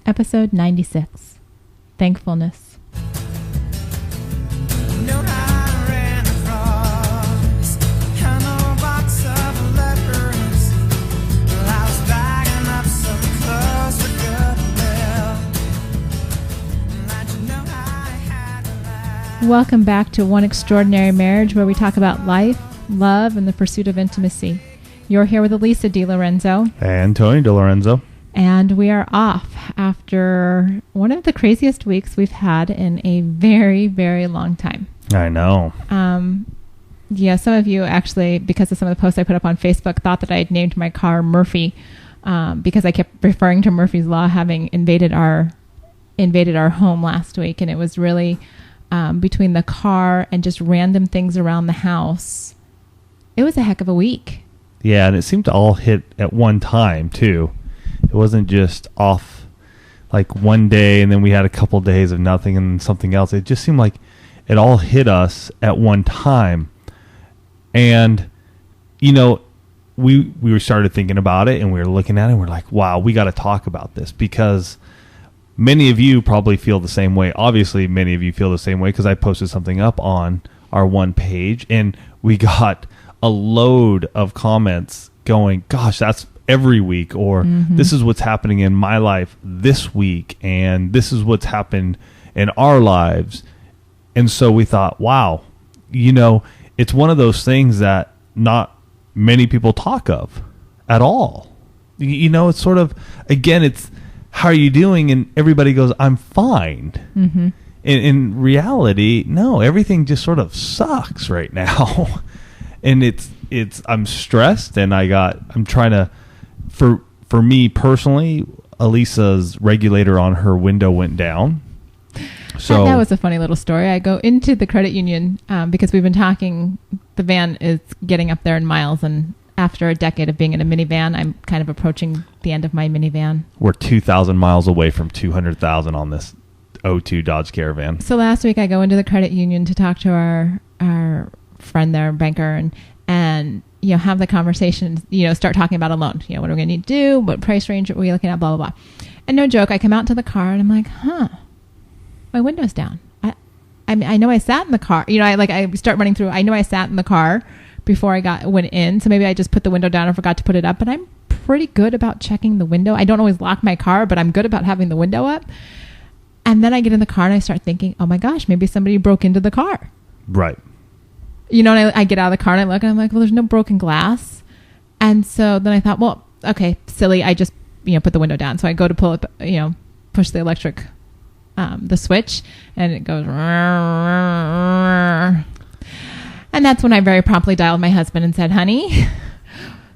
Episode 96. Thankfulness. Welcome back to One Extraordinary Marriage, where we talk about life, love, and the pursuit of intimacy. You're here with Elisa DiLorenzo. And Tony DiLorenzo. And we are off after one of the craziest weeks we've had in a very, very long time. I know. Yeah, some of you actually, because of some of the posts I put up on Facebook, thought that I had named my car Murphy because I kept referring to Murphy's Law having invaded our home last week. And it was really... between the car and just random things around the house, it was a heck of a week. Yeah, and it seemed to all hit at one time, too. It wasn't just off like one day and then we had a couple days of nothing and something else. It just seemed like it all hit us at one time. And, you know, we started thinking about it and we were looking at it and we're like, wow, we got to talk about this because... many of you probably feel the same way. Obviously, many of you feel the same way because I posted something up on our one page and we got a load of comments going, gosh, that's every week, or this is what's happening in my life this week, and this is what's happened in our lives. And so we thought, wow, you know, it's one of those things that not many people talk of at all. You know, it's sort of, again, it's, how are you doing? And everybody goes, I'm fine. Mm-hmm. In reality, no, everything just sort of sucks right now. And I'm stressed and I'm trying to, for me personally, Elisa's regulator on her window went down. So that was a funny little story. I go into the credit union because we've been talking, the van is getting up there in miles, and after a decade of being in a minivan, I'm kind of approaching the end of my minivan. We're 2,000 miles away from 200,000 on this 02 Dodge Caravan. So last week I go into the credit union to talk to our friend there, banker, and you know, have the conversation, you know, start talking about a loan. You know, what are we going to need to do? What price range are we looking at? Blah, blah, blah. And no joke, I come out to the car and I'm like, my window's down. I know I sat in the car. You know, I start running through. I know I sat in the car before I went in, so maybe I just put the window down and forgot to put it up, but I'm pretty good about checking the window. I don't always lock my car, but I'm good about having the window up. And then I get in the car and I start thinking, oh my gosh, maybe somebody broke into the car. Right. You know, and I get out of the car and I look and I'm like, well, there's no broken glass. And so then I thought, well, okay, silly. I just, you know, put the window down. So I go to pull up, you know, push the electric, the switch, and it goes... And that's when I very promptly dialed my husband and said, honey,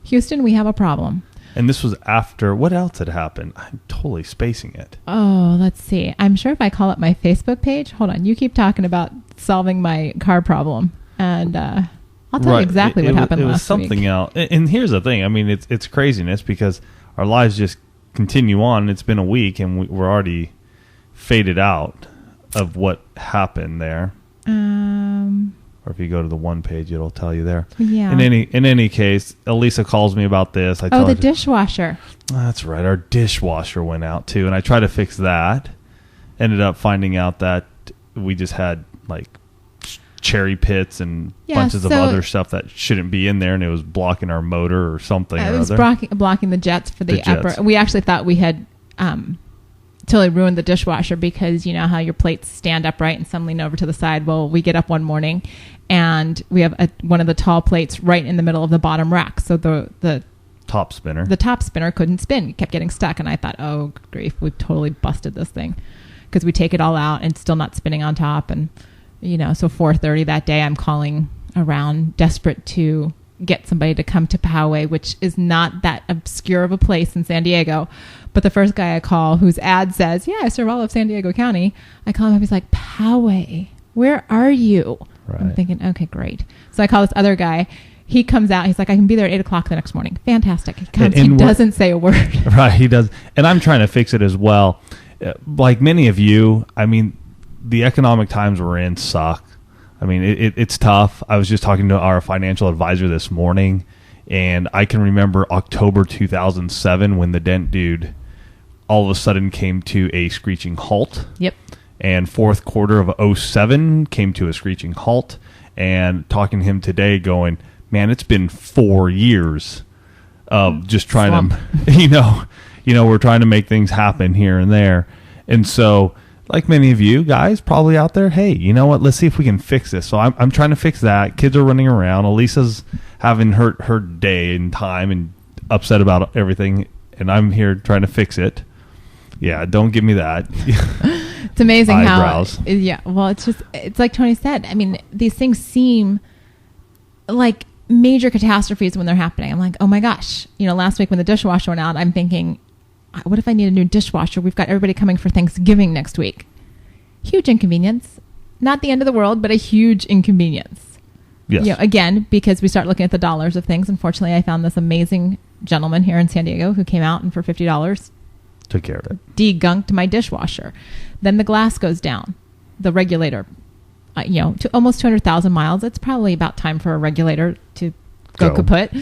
Houston, we have a problem. And this was after, what else had happened? I'm totally spacing it. Oh, let's see. I'm sure if I call up my Facebook page, hold on, you keep talking about solving my car problem. And I'll tell you exactly what happened last week. It was something else. And here's the thing. I mean, it's craziness because our lives just continue on. It's been a week and we're already faded out of what happened there. Or if you go to the one page, it'll tell you there. Yeah. In any case, Elisa calls me about this. The dishwasher. That's right. Our dishwasher went out too, and I tried to fix that. Ended up finding out that we just had like cherry pits and bunches of other stuff that shouldn't be in there, and it was blocking our motor or something. It was blocking the jets for the upper. We actually thought we had totally ruined the dishwasher because you know how your plates stand upright and some lean over to the side. Well, we get up one morning and we have one of the tall plates right in the middle of the bottom rack. So the top spinner couldn't spin. It kept getting stuck. And I thought, oh, grief, we've totally busted this thing because we take it all out and it's still not spinning on top. And, you know, so 4:30 that day, I'm calling around desperate to get somebody to come to Poway, which is not that obscure of a place in San Diego. But the first guy I call, whose ad says, yeah, I serve all of San Diego County, I call him up. He's like, Poway, where are you? Right. I'm thinking, okay, great. So I call this other guy. He comes out. He's like, I can be there at 8 o'clock the next morning. Fantastic. He comes. He doesn't say a word. Right, he does. And I'm trying to fix it as well. Like many of you, I mean, the economic times we're in suck. I mean, it's tough. I was just talking to our financial advisor this morning, and I can remember October 2007 when the Dent dude all of a sudden came to a screeching halt. Yep. And fourth quarter of 2007 came to a screeching halt. And talking to him today going, man, it's been 4 years of just trying to, we're trying to make things happen here and there. And so, like many of you guys probably out there, hey, you know what? Let's see if we can fix this. So I'm trying to fix that. Kids are running around. Elisa's having her day and time and upset about everything. And I'm here trying to fix it. Yeah, don't give me that. It's amazing Eyebrows. Well, it's like Tony said. I mean, these things seem like major catastrophes when they're happening. I'm like, oh my gosh. Last week when the dishwasher went out, I'm thinking, what if I need a new dishwasher? We've got everybody coming for Thanksgiving next week. Huge inconvenience. Not the end of the world, but a huge inconvenience. Yes. Again, because we start looking at the dollars of things. Unfortunately, I found this amazing gentleman here in San Diego who came out and for $50 took care of it. Degunked my dishwasher. Then the glass goes down. The regulator, to almost 200,000 miles. It's probably about time for a regulator to go kaput.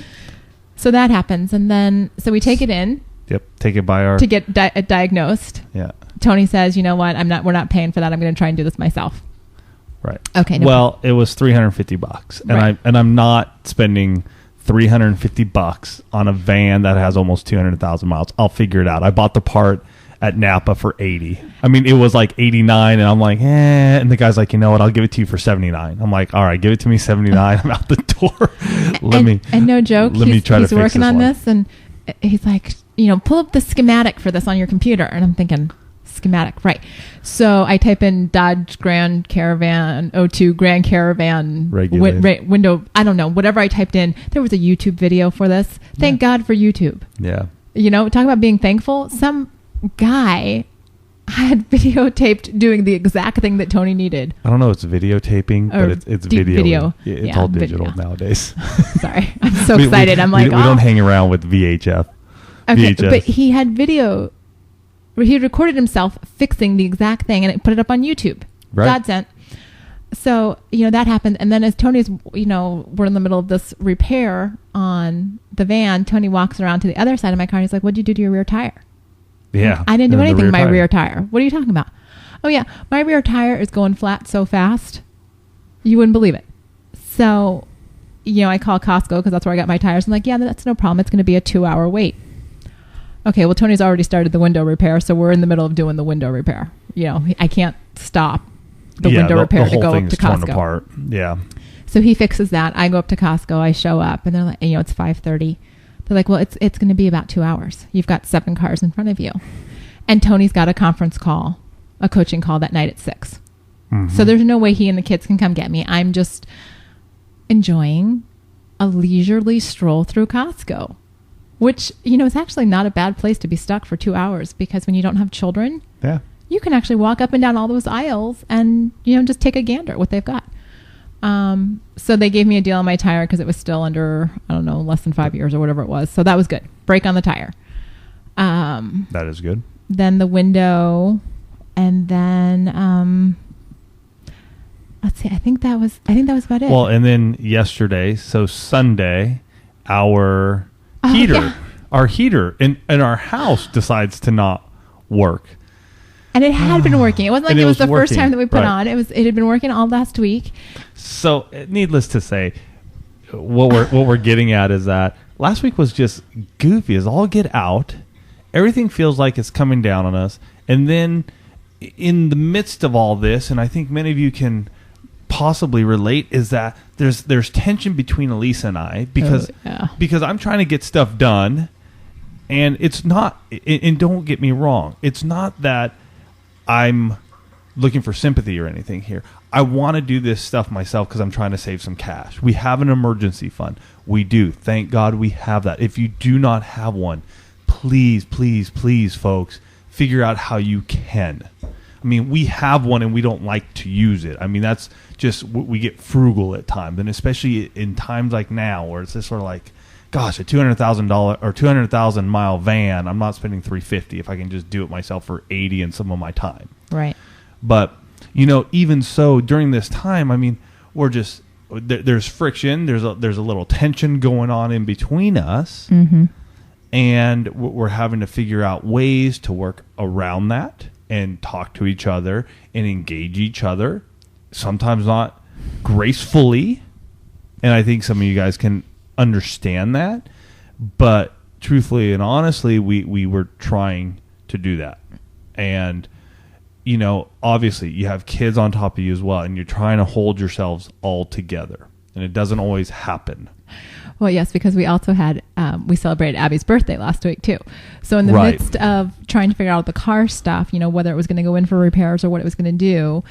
So that happens. And then, so we take it in. Yep. Take it by our... To get diagnosed. Yeah. Tony says, you know what? we're not paying for that. I'm going to try and do this myself. Right. Okay. It was $350 and right. I'm not spending $350 on a van that has almost 200,000 miles. I'll figure it out. I bought the part at Napa for $80. I mean, it was like $89 and I'm like, and the guy's like, you know what? I'll give it to you for $79. I'm like, all right, give it to me $79. I'm out the door. And no joke, he's working on this and he's like, pull up the schematic for this on your computer. And I'm thinking, schematic, right. So I type in Dodge Grand Caravan 02 Grand Caravan window. I don't know, whatever I typed in. There was a YouTube video for this. Thank God for YouTube. Yeah. Talk about being thankful. Some guy had videotaped doing the exact thing that Tony needed. I don't know. It's videotaping, but it's video. It's all digital nowadays. Sorry. I'm so excited. I'm like, we don't hang around with VHF. Okay, VHS. but he had video where he recorded himself fixing the exact thing and it put it up on YouTube. Right. God sent. So, that happened. And then as Tony's, we're in the middle of this repair on the van, Tony walks around to the other side of my car and he's like, what'd you do to your rear tire? Yeah. I didn't do anything to my rear tire. What are you talking about? Oh, yeah. My rear tire is going flat so fast. You wouldn't believe it. So, I call Costco because that's where I got my tires. I'm like, yeah, that's no problem. It's going to be a 2-hour wait. Okay, well, Tony's already started the window repair, so we're in the middle of doing the window repair. I can't stop the window repair to go up to Costco. Torn apart. Yeah. So he fixes that. I go up to Costco. I show up, and they're like, it's 5:30. They're like, well, it's going to be about 2 hours. You've got 7 cars in front of you. And Tony's got a conference call, a coaching call that night at 6. Mm-hmm. So there's no way he and the kids can come get me. I'm just enjoying a leisurely stroll through Costco. Which, is actually not a bad place to be stuck for 2 hours because when you don't have children, you can actually walk up and down all those aisles and, just take a gander at what they've got. So they gave me a deal on my tire because it was still under, I don't know, less than 5 years or whatever it was. So that was good. Brake on the tire. That is good. Then the window and then, let's see, I think that was about it. Well, and then yesterday, so Sunday, our heater in our house decides to not work. And it had been working. It wasn't like it was the first time that we put on. It had been working all last week. So, needless to say, what we're getting at is that last week was just goofy as all get out. Everything feels like it's coming down on us. And then in the midst of all this, and I think many of you can possibly relate, is that there's tension between Elisa and I because I'm trying to get stuff done, and it's not, and don't get me wrong, it's not that I'm looking for sympathy or anything here. I want to do this stuff myself because I'm trying to save some cash. We have an emergency fund. We do. Thank God we have that. If you do not have one, please, please, please, folks, figure out how you can. I mean, we have one and we don't like to use it. I mean, that's just, we get frugal at times. And especially in times like now where it's just sort of like, gosh, a $200,000 or 200,000 mile van, I'm not spending $350 if I can just do it myself for $80 and some of my time. Right. But, even so during this time, I mean, we're just, there's friction. There's a little tension going on in between us. Mm-hmm. And we're having to figure out ways to work around that and talk to each other and engage each other, sometimes not gracefully. And I think some of you guys can understand that. But truthfully and honestly, we were trying to do that. And, you know, obviously you have kids on top of you as well, and you're trying to hold yourselves all together. And it doesn't always happen. Well, yes, because we also had, we celebrated Abby's birthday last week too. So in the midst of trying to figure out the car stuff, you know, whether it was going to go in for repairs or what it was going to do,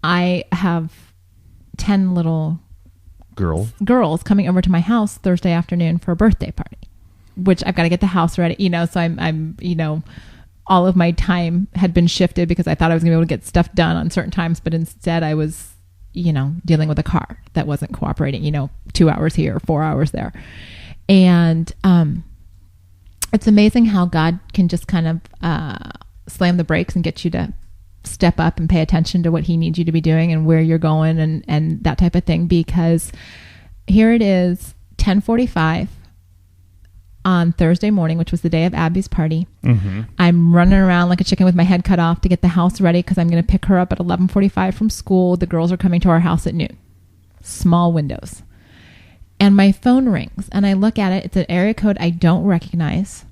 I have 10 little girls coming over to my house Thursday afternoon for a birthday party, which I've got to get the house ready, you know, so I'm, you know, all of my time had been shifted because I thought I was going to be able to get stuff done on certain times, but instead I was, you know, dealing with a car that wasn't cooperating, you know, 2 hours here, 4 hours there. And it's amazing how God can just kind of slam the brakes and get you to step up and pay attention to what he needs you to be doing and where you're going and that type of thing. Because here it is, 10:45 on Thursday morning, which was the day of Abby's party. Mm-hmm. I'm running around like a chicken with my head cut off to get the house ready because I'm going to pick her up at 11:45 from school. The girls are coming to our house at noon. Small windows. And my phone rings and I look at it. It's an area code I don't recognize.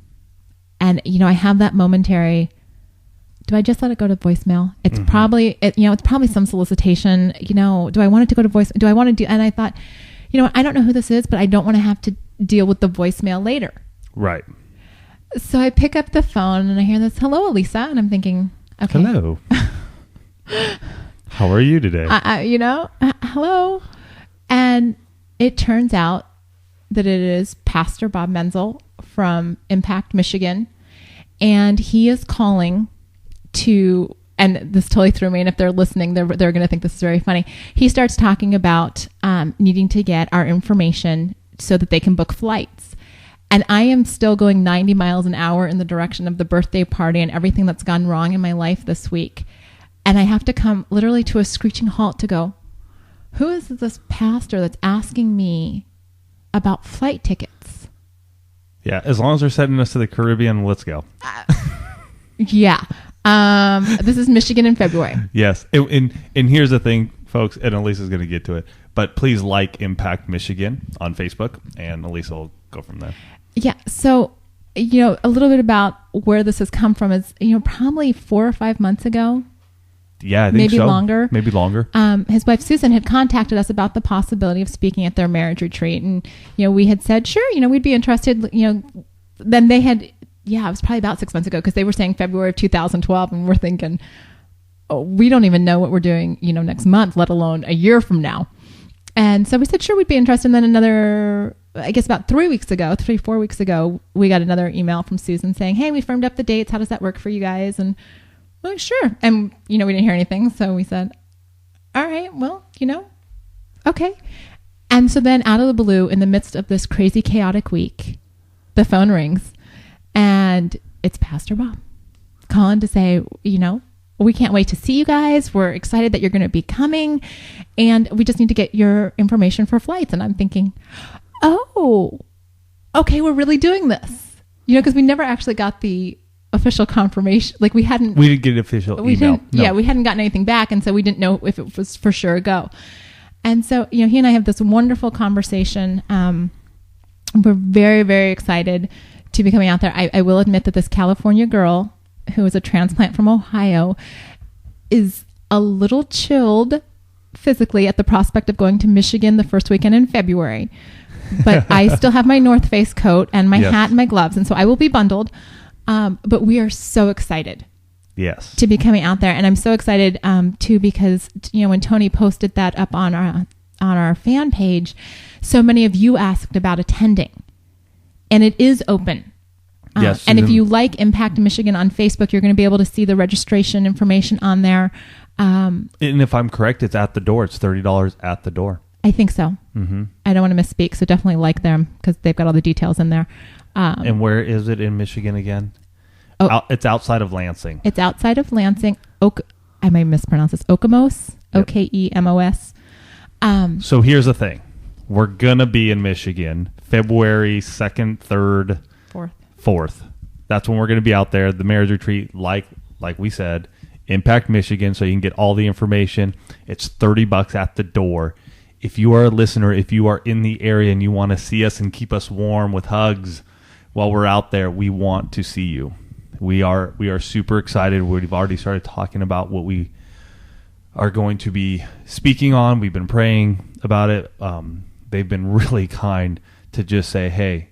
And, you know, I have that momentary, do I just let it go to voicemail? It's probably, it's probably some solicitation. You know, do I want it to go to voice? Do I want to do? And I thought, you know, I don't know who this is, but I don't want to have to deal with the voicemail later. Right. So I pick up the phone and I hear this, hello, Elisa. And I'm thinking, okay. Hello. How are you today? Hello. And it turns out that it is Pastor Bob Menzel from Impact, Michigan. And he is calling to, and this totally threw me, and if they're listening, they're going to think this is very funny. He starts talking about needing to get our information so that they can book flights. And I am still going 90 miles an hour in the direction of the birthday party and everything that's gone wrong in my life this week. And I have to come literally to a screeching halt to go, who is this pastor that's asking me about flight tickets? Yeah, as long as they're sending us to the Caribbean, let's go. Yeah. This is Michigan in February. Yes. And here's the thing, folks, and Elisa's going to get to it, but please like Impact Michigan on Facebook, and Elisa will go from there. Yeah. So, you know, a little bit about where this has come from is, you know, probably 4 or 5 months ago. Yeah, I think maybe longer. Maybe longer. His wife, Susan, had contacted us about the possibility of speaking at their marriage retreat. And, you know, we had said, sure, you know, we'd be interested. You know, then they had, it was probably about 6 months ago because they were saying February of 2012. And we're thinking, oh, we don't even know what we're doing, you know, next month, let alone a year from now. And so we said, sure, we'd be interested. And then another, I guess about 4 weeks ago, we got another email from Susan saying, hey, we firmed up the dates. How does that work for you guys? And well, sure. And, you know, we didn't hear anything. So we said, all right, well, you know, okay. And so then out of the blue, in the midst of this crazy, chaotic week, the phone rings and it's Pastor Bob calling to say, you know, we can't wait to see you guys. We're excited that you're going to be coming and we just need to get your information for flights. And I'm thinking, oh, okay, we're really doing this, you know, because we never actually got the official confirmation. Like we didn't get an official email. No. Yeah, we hadn't gotten anything back. And so we didn't know if it was for sure a go. And so, you know, he and I have this wonderful conversation. We're very, very excited to be coming out there. I will admit that this California girl who is a transplant from Ohio is a little chilled physically at the prospect of going to Michigan the first weekend in February. But I still have my North Face coat and my hat and my gloves. And so I will be bundled. But we are so excited, to be coming out there, and I'm so excited too because you know when Tony posted that up on our fan page, so many of you asked about attending, and it is open. Yes, and if you like Impact Michigan on Facebook, you're going to be able to see the registration information on there. And if I'm correct, it's at the door. It's $30 at the door. I think so. Mm-hmm. I don't want to misspeak, so definitely like them because they've got all the details in there. And where is it in Michigan again? It's outside of Lansing. It's outside of Lansing. I might mispronounce this. Okemos. Yep. Okemos. So here's the thing. We're going to be in Michigan February 2nd, 3rd, 4th. That's when we're going to be out there. The marriage retreat, like we said, Impact Michigan, so you can get all the information. It's $30 at the door. If you are a listener, if you are in the area and you want to see us and keep us warm with hugs while we're out there, we want to see you. We are super excited. We've already started talking about what we are going to be speaking on. We've been praying about it. They've been really kind to just say, hey,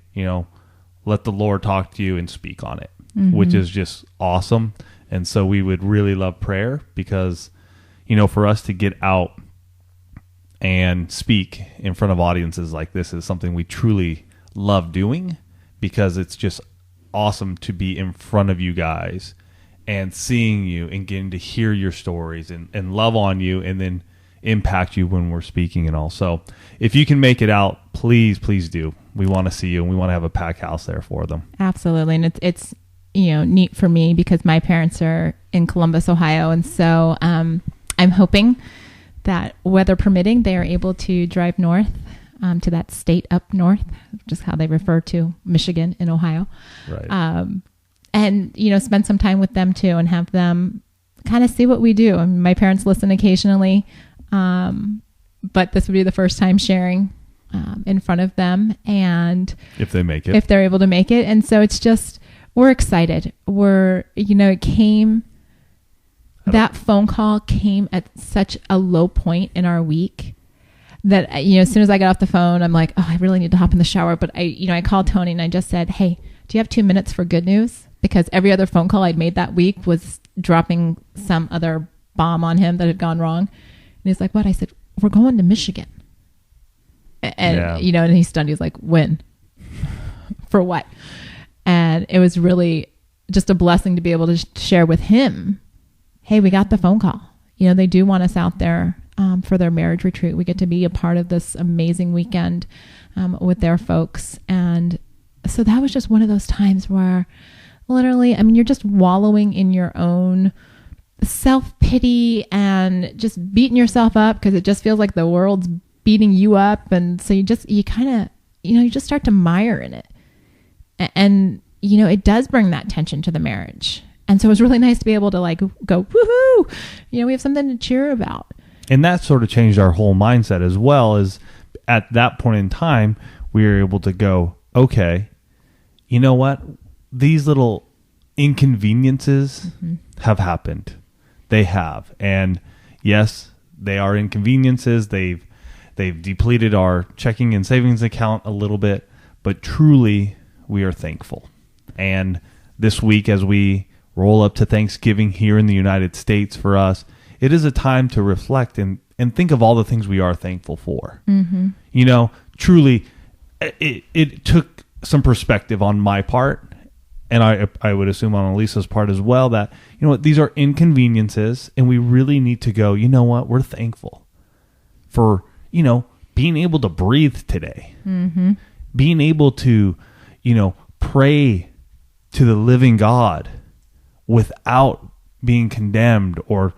let the Lord talk to you and speak on it, which is just awesome. And so we would really love prayer because, for us to get out and speak in front of audiences like this is something we truly love doing, because it's just awesome to be in front of you guys and seeing you and getting to hear your stories and love on you and then impact you when we're speaking and all. So if you can make it out, please do. We want to see you, and we want to have a packed house there for them. Absolutely. And it's neat for me because my parents are in Columbus, Ohio. And so I'm hoping that, weather permitting, they are able to drive north to that state up north, just how they refer to Michigan in Ohio. Right. And, spend some time with them too and have them kind of see what we do. I mean, my parents listen occasionally, but this would be the first time sharing in front of them. And if they make it, if they're able to make it. And so it's just, we're excited. It came, that phone call came at such a low point in our week that, as soon as I got off the phone, I'm like, oh, I really need to hop in the shower. But I called Tony and I just said, hey, do you have 2 minutes for good news? Because every other phone call I'd made that week was dropping some other bomb on him that had gone wrong. And he's like, what? I said, we're going to Michigan. And, and he's stunned. He's like, when? For what? And it was really just a blessing to be able to share with him, hey, we got the phone call. They do want us out there for their marriage retreat. We get to be a part of this amazing weekend with their folks. And so that was just one of those times where literally, you're just wallowing in your own self-pity and just beating yourself up because it just feels like the world's beating you up. And so you just start to mire in it. And, it does bring that tension to the marriage. And so it was really nice to be able to go, woohoo, we have something to cheer about. And that sort of changed our whole mindset as well. As at that point in time, we were able to go, okay, you know what? These little inconveniences have happened. They have. And yes, they are inconveniences. They've depleted our checking and savings account a little bit, but truly we are thankful. And this week, as we roll up to Thanksgiving here in the United States for us, it is a time to reflect and think of all the things we are thankful for. Truly, it took some perspective on my part, and I would assume on Elisa's part as well, that, these are inconveniences, and we really need to go, we're thankful for, being able to breathe today, being able to, pray to the living God without being condemned or,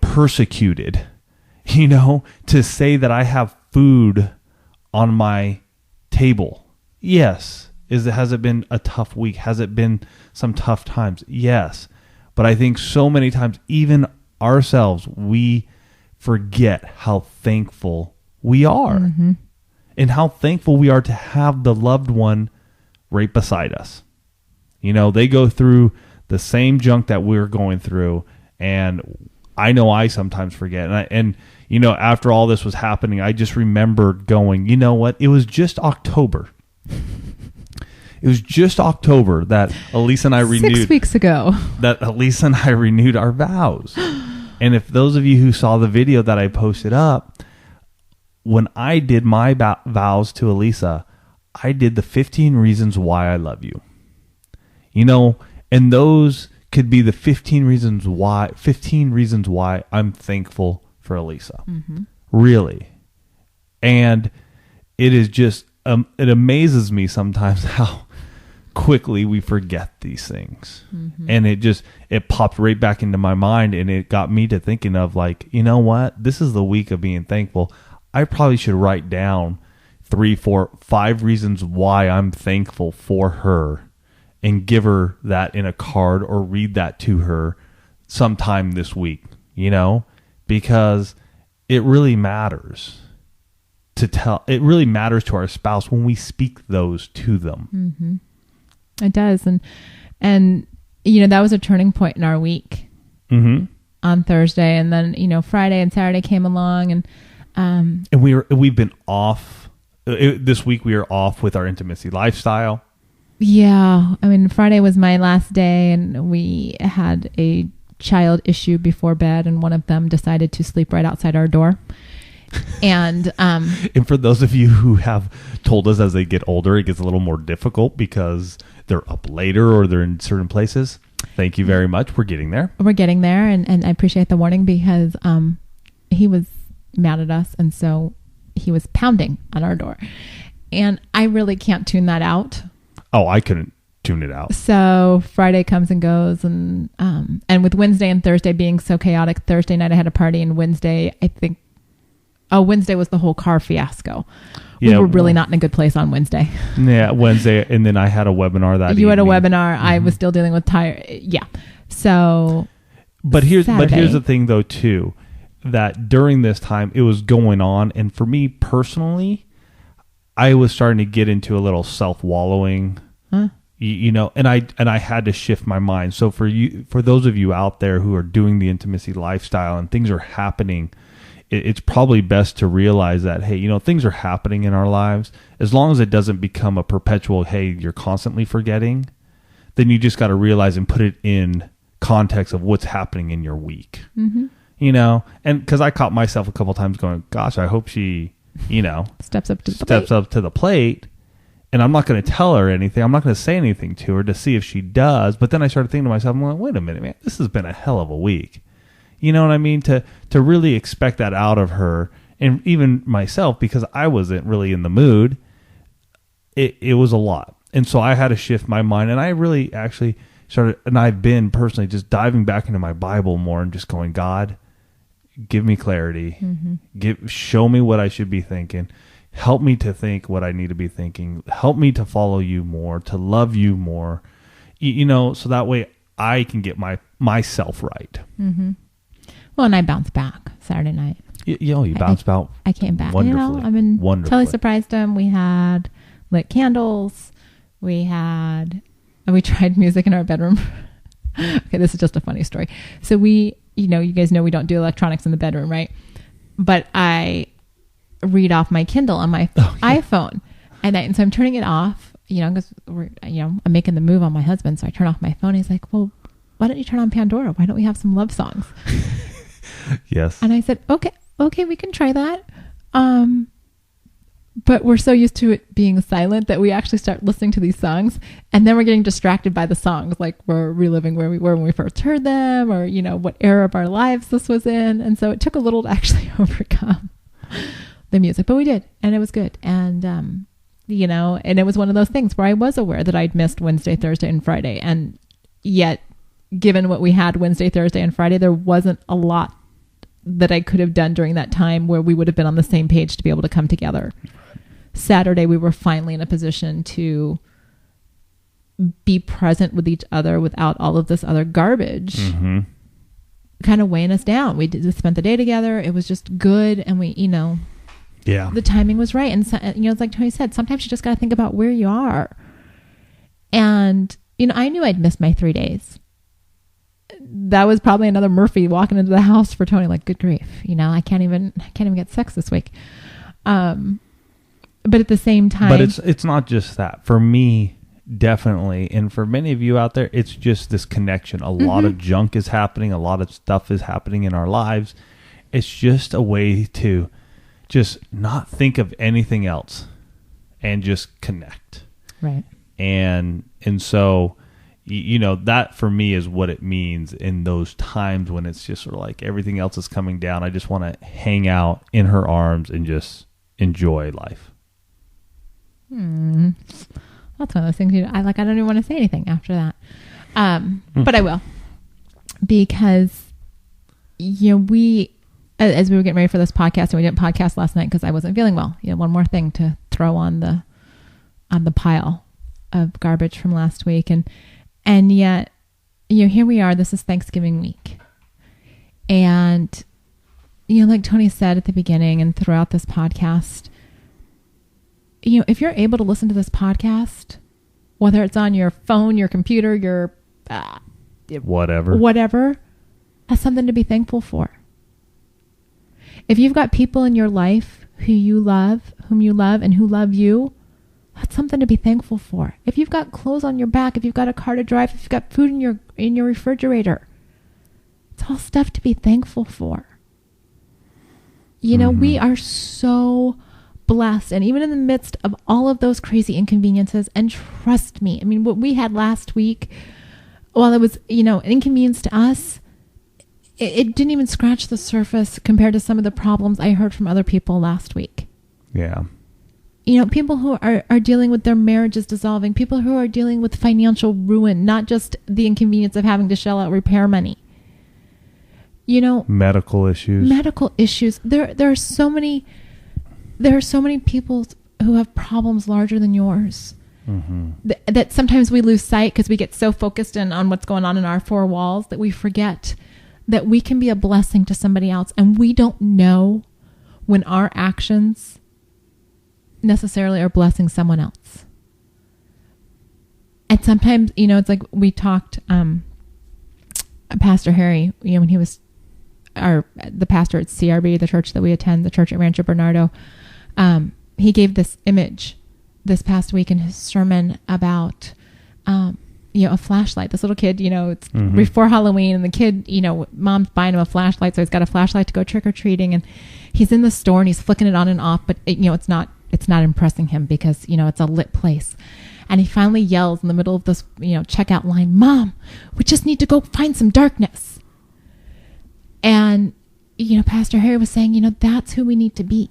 persecuted, to say that I have food on my table. Yes. Has it been a tough week? Has it been some tough times? Yes. But I think so many times, even ourselves, we forget how thankful we are and how thankful we are to have the loved one right beside us. They go through the same junk that we're going through, and I know I sometimes forget. And after all this was happening, I just remembered going, you know what? It was just October. It was just October that Elisa and I renewed. 6 weeks ago. That Elisa and I renewed our vows. And if those of you who saw the video that I posted up, when I did my vows to Elisa, I did the 15 reasons why I love you. And those could be the 15 reasons why I'm thankful for Elisa. Really. And it is just, it amazes me sometimes how quickly we forget these things. And it popped right back into my mind, and it got me to thinking of you know what? This is the week of being thankful. I probably should write down 3, 4, 5 reasons why I'm thankful for her and give her that in a card or read that to her sometime this week, because it really matters it really matters to our spouse when we speak those to them. Mm-hmm. It does. And, that was a turning point in our week on Thursday. And then, Friday and Saturday came along and we've been off this week. We are off with our intimacy lifestyle. Yeah. I mean, Friday was my last day and we had a child issue before bed and one of them decided to sleep right outside our door. And for those of you who have told us as they get older, it gets a little more difficult because they're up later or they're in certain places. Thank you very much. We're getting there. And I appreciate the warning because he was mad at us. And so he was pounding on our door. And I really can't tune that out. Oh, I couldn't tune it out. So Friday comes and goes. And with Wednesday and Thursday being so chaotic, Thursday night I had a party and Wednesday was the whole car fiasco. We were really not in a good place on Wednesday. Yeah, Wednesday. And then I had a webinar that You evening. had a webinar. Mm-hmm. I was still dealing with Yeah. So. But here's the thing though too, that during this time it was going on. And for me personally, I was starting to get into a little self-wallowing, and I had to shift my mind. So for those of you out there who are doing the intimacy lifestyle and things are happening, it's probably best to realize that, hey, things are happening in our lives. As long as it doesn't become a perpetual, hey, you're constantly forgetting, then you just got to realize and put it in context of what's happening in your week. Mm-hmm. And because I caught myself a couple times going, gosh, I hope she, steps up to the plate. And I'm not going to tell her anything. I'm not going to say anything to her to see if she does. But then I started thinking to myself, I'm like, wait a minute, man, this has been a hell of a week. You know what I mean? To really expect that out of her, and even myself, because I wasn't really in the mood, it was a lot. And so I had to shift my mind. And I really actually started, and I've been personally just diving back into my Bible more and just going, God, give me clarity. Mm-hmm. Show me what I should be thinking. Help me to think what I need to be thinking. Help me to follow you more, to love you more, so that way I can get myself right. Mm-hmm. Well, and I bounced back Saturday night. You bounced back. I came back. Wonderfully. I've been wonderfully. Totally surprised him. We had lit candles. We tried music in our bedroom. Okay, this is just a funny story. So you guys know we don't do electronics in the bedroom, right? But I read off my Kindle on my iPhone, and so I'm turning it off. Because I'm making the move on my husband, so I turn off my phone. He's like, "Well, why don't you turn on Pandora? Why don't we have some love songs?" Yes. And I said, okay, we can try that. But we're so used to it being silent that we actually start listening to these songs and then we're getting distracted by the songs. Like we're reliving where we were when we first heard them or, what era of our lives this was in. And so it took a little to actually overcome the music, but we did. And it was good. And, and it was one of those things where I was aware that I'd missed Wednesday, Thursday, and Friday. And yet, given what we had Wednesday, Thursday, and Friday, there wasn't a lot that I could have done during that time where we would have been on the same page to be able to come together. Saturday, we were finally in a position to be present with each other without all of this other garbage kind of weighing us down. We spent the day together. It was just good. And we, the timing was right. And, so, it's like Tony said, sometimes you just got to think about where you are. And, I knew I'd missed my 3 days. That was probably another Murphy walking into the house for Tony, like, good grief, I can't even get sex this week. But at the same time, but it's not just that for me, definitely. And for many of you out there, it's just this connection. A lot of junk is happening. A lot of stuff is happening in our lives. It's just a way to just not think of anything else and just connect. Right. And so, that for me is what it means in those times when it's just sort of like everything else is coming down. I just want to hang out in her arms and just enjoy life. That's one of those things I like. I don't even want to say anything after that. But I will, because, we, as we were getting ready for this podcast, and we didn't podcast last night because I wasn't feeling well. One more thing to throw on the pile of garbage from last week. And yet, here we are. This is Thanksgiving week. And, like Tony said at the beginning and throughout this podcast, if you're able to listen to this podcast, whether it's on your phone, your computer, your whatever, that's something to be thankful for. If you've got people in your life whom you love, and who love you, that's something to be thankful for. If you've got clothes on your back, if you've got a car to drive, if you've got food in your refrigerator, it's all stuff to be thankful for. We are so blessed, and even in the midst of all of those crazy inconveniences, and trust me, what we had last week, while it was, an inconvenience to us, it didn't even scratch the surface compared to some of the problems I heard from other people last week. Yeah. People who are dealing with their marriages dissolving, people who are dealing with financial ruin, not just the inconvenience of having to shell out repair money. Medical issues. There are so many people who have problems larger than yours. Mm-hmm. That sometimes we lose sight because we get so focused on what's going on in our four walls that we forget that we can be a blessing to somebody else, and we don't know when our actions necessarily are blessing someone else. And sometimes, it's like we talked, Pastor Harry, when he was the pastor at CRB, the church that we attend, the church at Rancho Bernardo, he gave this image this past week in his sermon about, a flashlight. This little kid, it's before Halloween, and the kid, mom's buying him a flashlight, so he's got a flashlight to go trick-or-treating, and he's in the store and he's flicking it on and off, but it's not impressing him because, it's a lit place. And he finally yells in the middle of this, checkout line, "Mom, we just need to go find some darkness." And, Pastor Harry was saying, that's who we need to be.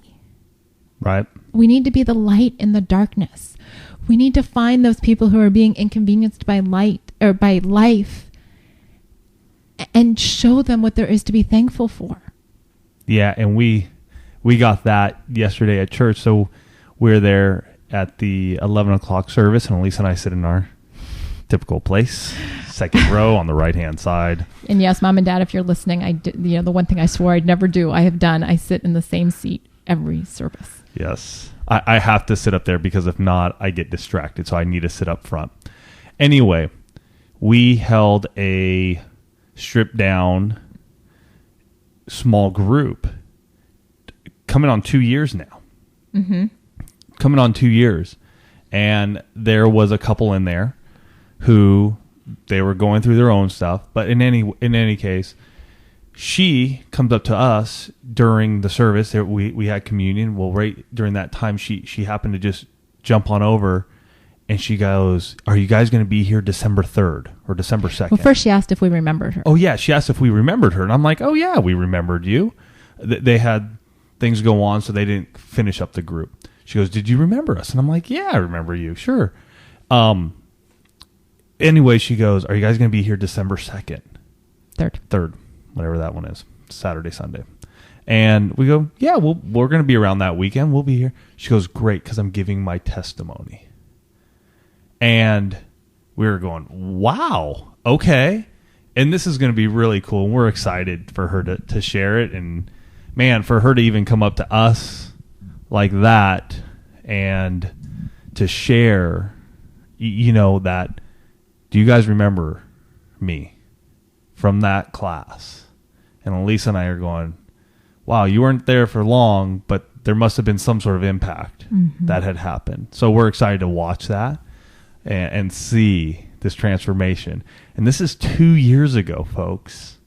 Right. We need to be the light in the darkness. We need to find those people who are being inconvenienced by life and show them what there is to be thankful for. Yeah. And we got that yesterday at church. So we're there at the 11 o'clock service, and Elise and I sit in our typical place, second row on the right-hand side. And yes, Mom and Dad, if you're listening, the one thing I swore I'd never do, I have done. I sit in the same seat every service. Yes. I have to sit up there because if not, I get distracted. So I need to sit up front. Anyway, we held a stripped down small group coming on 2 years now. Mm-hmm. Coming on 2 years. And there was a couple in there who they were going through their own stuff. But in any case, she comes up to us during the service. We had communion. Well, right during that time, she happened to just jump on over, and she goes, "Are you guys going to be here December 3rd or December 2nd?" Well, first she asked if we remembered her. Oh, yeah. She asked if we remembered her. And I'm like, "Oh, yeah, we remembered you." They had things go on, so they didn't finish up the group. She goes, "Did you remember us?" And I'm like, "Yeah, I remember you. Sure." Anyway, she goes, "Are you guys going to be here December 2nd? 3rd. Whatever that one is, Saturday, Sunday." And we go, "Yeah, we're going to be around that weekend. We'll be here." She goes, "Great, because I'm giving my testimony." And we were going, "Wow, okay." And this is going to be really cool. We're excited for her to share it. And, man, for her to even come up to us like that and to share, that, "Do you guys remember me from that class?" And Elise and I are going, "Wow, you weren't there for long, but there must have been some sort of impact that had happened." So we're excited to watch that and see this transformation. And this is 2 years ago, folks.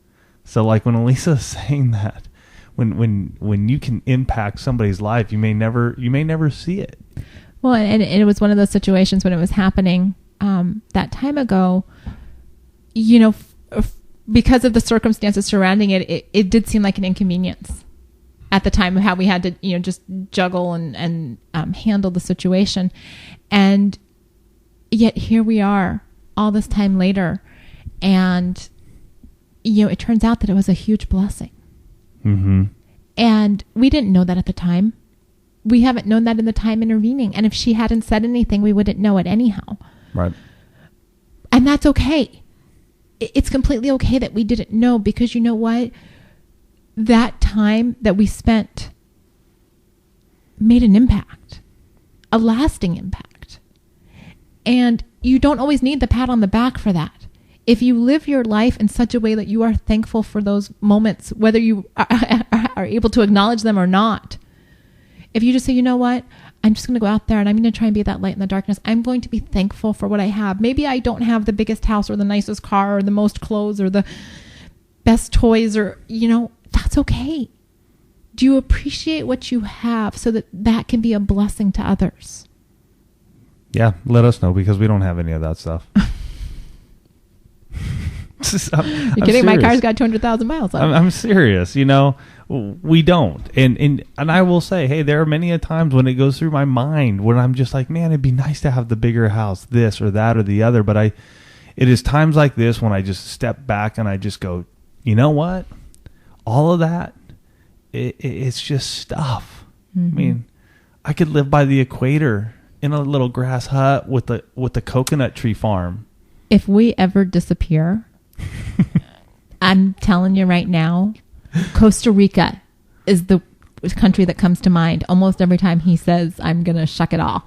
So like when Elisa is saying that, when you can impact somebody's life, you may never see it. Well, and it was one of those situations when it was happening that time ago, because of the circumstances surrounding it, it did seem like an inconvenience at the time of how we had to, just juggle and handle the situation. And yet here we are all this time later. And, it turns out that it was a huge blessing. Mm-hmm. And we didn't know that at the time. We haven't known that in the time intervening. And if she hadn't said anything, we wouldn't know it anyhow. Right. And that's okay. It's completely okay that we didn't know, because you know what? That time that we spent made an impact, a lasting impact. And you don't always need the pat on the back for that. If you live your life in such a way that you are thankful for those moments, whether you are able to acknowledge them or not, if you just say, you know what, I'm just going to go out there and I'm going to try and be that light in the darkness. I'm going to be thankful for what I have. Maybe I don't have the biggest house or the nicest car or the most clothes or the best toys, or, that's okay. Do you appreciate what you have so that that can be a blessing to others? Yeah, let us know, because we don't have any of that stuff. You're kidding? My car's got 200,000 miles on it. I'm serious. We don't. And I will say, hey, there are many a times when it goes through my mind when I'm just like, man, it'd be nice to have the bigger house, this or that or the other. But it is times like this when I just step back and I just go, you know what? All of that, it's just stuff. Mm-hmm. I mean, I could live by the equator in a little grass hut with the coconut tree farm. If we ever disappear, I'm telling you right now, Costa Rica is the country that comes to mind almost every time he says, I'm going to shuck it all.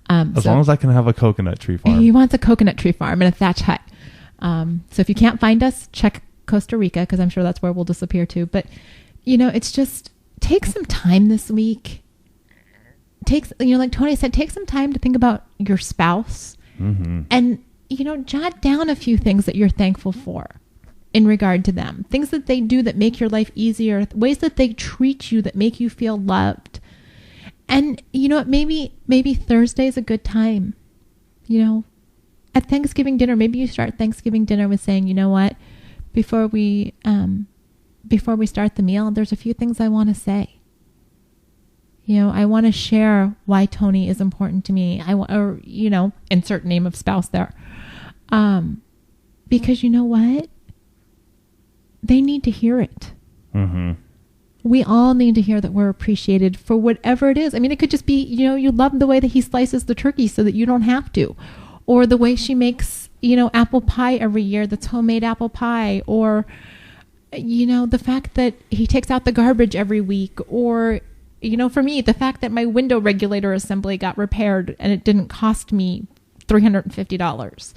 As long as I can have a coconut tree farm. He wants a coconut tree farm and a thatch hut. So if you can't find us, check Costa Rica, because I'm sure that's where we'll disappear to. But, it's just, take some time this week. Like Tony said, take some time to think about your spouse. Mm-hmm. And, jot down a few things that you're thankful for in regard to them. Things that they do that make your life easier. Ways that they treat you that make you feel loved. And, maybe Thursday is a good time. At Thanksgiving dinner, maybe you start Thanksgiving dinner with saying, you know what, before we start the meal, there's a few things I want to say. I want to share why Tony is important to me. Insert name of spouse there. Because you know what? They need to hear it. Mm-hmm. We all need to hear that we're appreciated for whatever it is. I mean, it could just be, you love the way that he slices the turkey so that you don't have to. Or the way she makes, apple pie every year that's homemade apple pie. Or, the fact that he takes out the garbage every week. Or, for me, the fact that my window regulator assembly got repaired and it didn't cost me $350.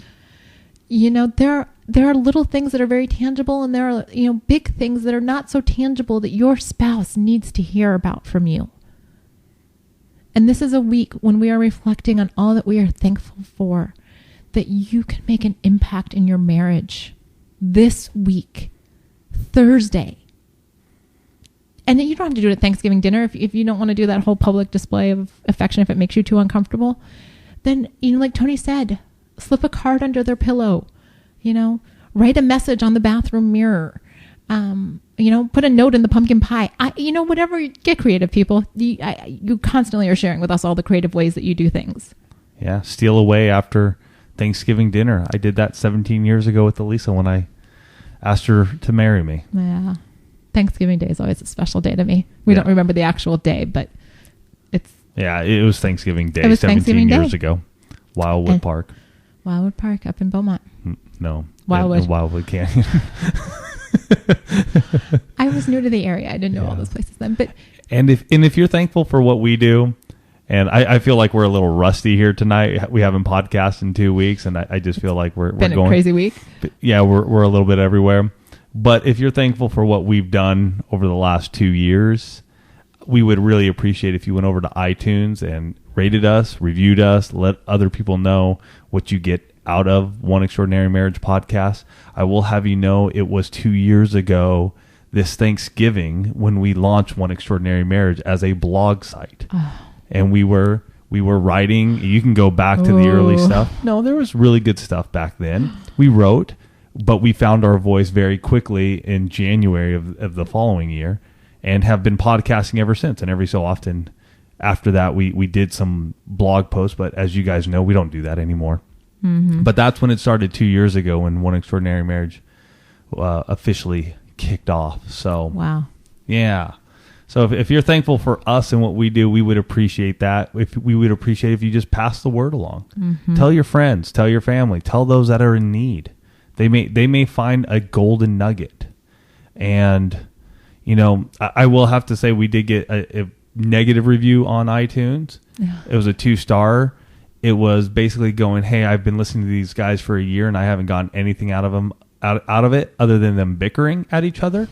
There are little things that are very tangible, and there are, big things that are not so tangible that your spouse needs to hear about from you. And this is a week when we are reflecting on all that we are thankful for, that you can make an impact in your marriage this week, Thursday. And then you don't have to do it at Thanksgiving dinner if you don't want to do that whole public display of affection, if it makes you too uncomfortable. Then, like Tony said, slip a card under their pillow, write a message on the bathroom mirror, put a note in the pumpkin pie. Whatever, get creative, people. You constantly are sharing with us all the creative ways that you do things. Yeah. Steal away after Thanksgiving dinner. I did that 17 years ago with Elisa when I asked her to marry me. Yeah. Thanksgiving Day is always a special day to me. We don't remember the actual day, but it's... Yeah, it was Thanksgiving Day, it was 17 Thanksgiving years Day. ago. Wildwood Park. Wildwood Park up in Beaumont. No. Wildwood. Wildwood Canyon. I was new to the area. I didn't know all those places then. But And if you're thankful for what we do, and I feel like we're a little rusty here tonight. We haven't podcasted in 2 weeks, and I just feel like we're been going a crazy week. Yeah, we're a little bit everywhere. But if you're thankful for what we've done over the last 2 years, we would really appreciate if you went over to iTunes and rated us, reviewed us, let other people know what you get out of One Extraordinary Marriage podcast. I will have you know it was 2 years ago this Thanksgiving when we launched One Extraordinary Marriage as a blog site. And we were writing. You can go back to the early stuff. No, there was really good stuff back then. We wrote, but we found our voice very quickly in January of the following year and have been podcasting ever since. And every so often after that, we did some blog posts. But as you guys know, we don't do that anymore. Mm-hmm. But that's when it started 2 years ago when One Extraordinary Marriage officially kicked off. So, wow. Yeah. So if you're thankful for us and what we do, we would appreciate that. We would appreciate if you just pass the word along. Mm-hmm. Tell your friends, tell your family, tell those that are in need. They may find a golden nugget. And, I will have to say we did get a negative review on iTunes. Yeah. It was a 2-star. It was basically going, hey, I've been listening to these guys for a year and I haven't gotten anything out of it other than them bickering at each other.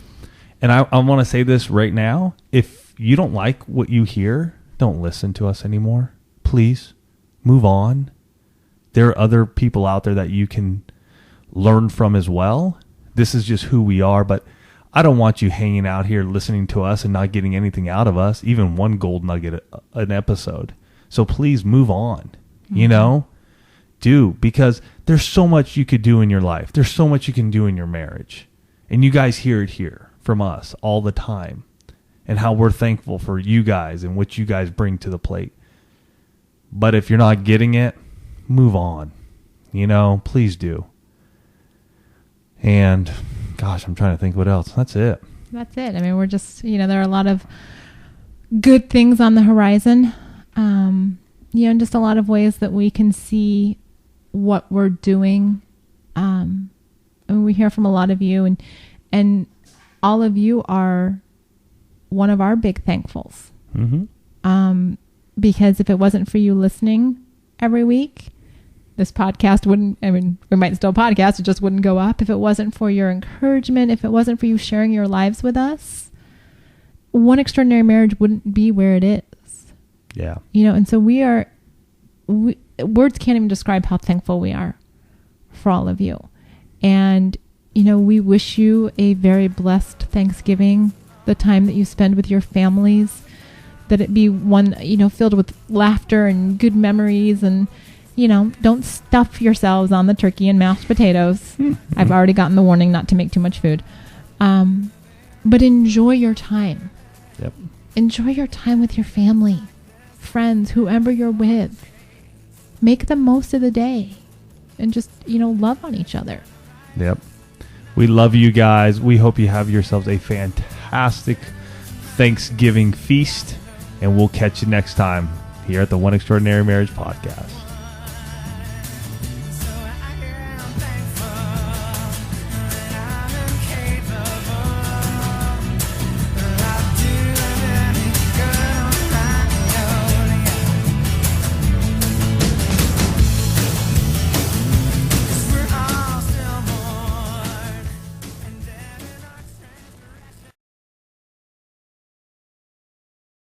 And I want to say this right now. If you don't like what you hear, don't listen to us anymore. Please move on. There are other people out there that you can learn from as well. This is just who we are, but I don't want you hanging out here listening to us and not getting anything out of us, even one gold nugget an episode. So please move on, because there's so much you could do in your life. There's so much you can do in your marriage. And you guys hear it here from us all the time and how we're thankful for you guys and what you guys bring to the plate. But if you're not getting it, move on. Please do. And gosh, I'm trying to think what else. That's it. I mean, we're just, there are a lot of good things on the horizon. And just a lot of ways that we can see what we're doing. I mean, we hear from a lot of you and all of you are one of our big thankfuls. Mm-hmm. Because if it wasn't for you listening every week, this podcast wouldn't, we might still podcast, it just wouldn't go up. If it wasn't for your encouragement, if it wasn't for you sharing your lives with us, One Extraordinary Marriage wouldn't be where it is. Yeah. And so words can't even describe how thankful we are for all of you. And, we wish you a very blessed Thanksgiving, the time that you spend with your families, that it be one, filled with laughter and good memories and, don't stuff yourselves on the turkey and mashed potatoes. I've already gotten the warning not to make too much food. But enjoy your time. Yep. Enjoy your time with your family, friends, whoever you're with. Make the most of the day and just, love on each other. Yep. We love you guys. We hope you have yourselves a fantastic Thanksgiving feast, and we'll catch you next time here at the One Extraordinary Marriage Podcast.